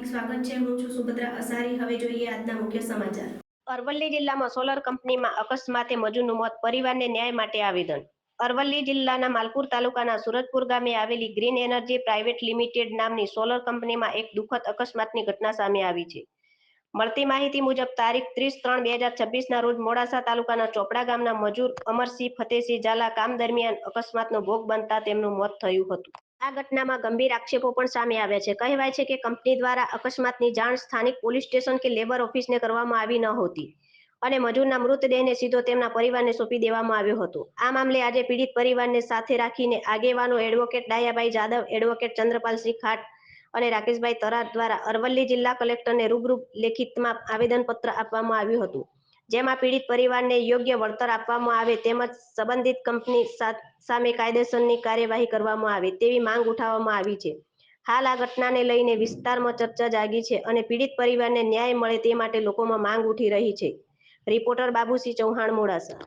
હાર્દિક સ્વાગત છે। હું છું સુભદ્રા અસારી। હવે જોઈએ આજના મુખ્ય સમાચાર। અરવલ્લી જિલ્લામાં સોલર કંપનીમાં અકસ્માતે મજૂરનું મોત, પરિવારને ન્યાય માટે આવેદન। અરવલ્લી જિલ્લાના માલપુર તાલુકાના સુરજપુર ગામે આવેલી ગ્રીન એનર્જી પ્રાઇવેટ લિમિટેડ નામની સોલર કંપનીમાં એક દુઃખદ અકસ્માતની ઘટના સામે આવી છે। મળતી માહિતી મુજબ તારીખ 30/3/2026ના રોજ મોડાસા તાલુકાના ચોપડા ગામના મજૂર અમરસિંહ ફતેસિંહ ઝાલા કામ દરમિયાન અકસ્માતનો ભોગ બનતા તેમનું મોત થયું હતું। આ ઘટનામાં ગંભીર આક્ષેપો પણ સામે આવ્યા છે। કહેવાય છે કે કંપની દ્વારા અકસ્માતની જાણ સ્થાનિક પોલીસ સ્ટેશન કે લેબર ઓફિસને કરવામાં આવી નહોતી અને મજૂરના મૃતદેહને સીધો તેમના પરિવારને સોંપી દેવામાં આવ્યો હતો। આ મામલે આજે પીડિત પરિવારને સાથે રાખીને આગેવાનો એડવોકેટ ડાયાભાઈ જાદવ, એડવોકેટ ચંદ્રપાલસિંહ ખાટ અને રાકેશભાઈ તરાટ દ્વારા અરવલ્લી જિલ્લા કલેક્ટરને રૂબરૂ લેખિતમાં આવેદનપત્ર આપવામાં આવ્યું હતું, જેમાં પીડિત પરિવારને યોગ્ય વળતર આપવામાં આવે તેમજ સંબંધિત કંપની સામે કાયદેસરની કાર્યવાહી કરવામાં આવે તેવી માંગ ઉઠાવવામાં આવી છે। હાલ આ ઘટનાને લઈને વિસ્તારમાં ચર્ચા જાગી છે અને પીડિત પરિવારને ન્યાય મળે તે માટે લોકોમાં માંગ ઉઠી રહી છે। રિપોર્ટર બાબુસિંહ ચૌહાણ, મોડાસા।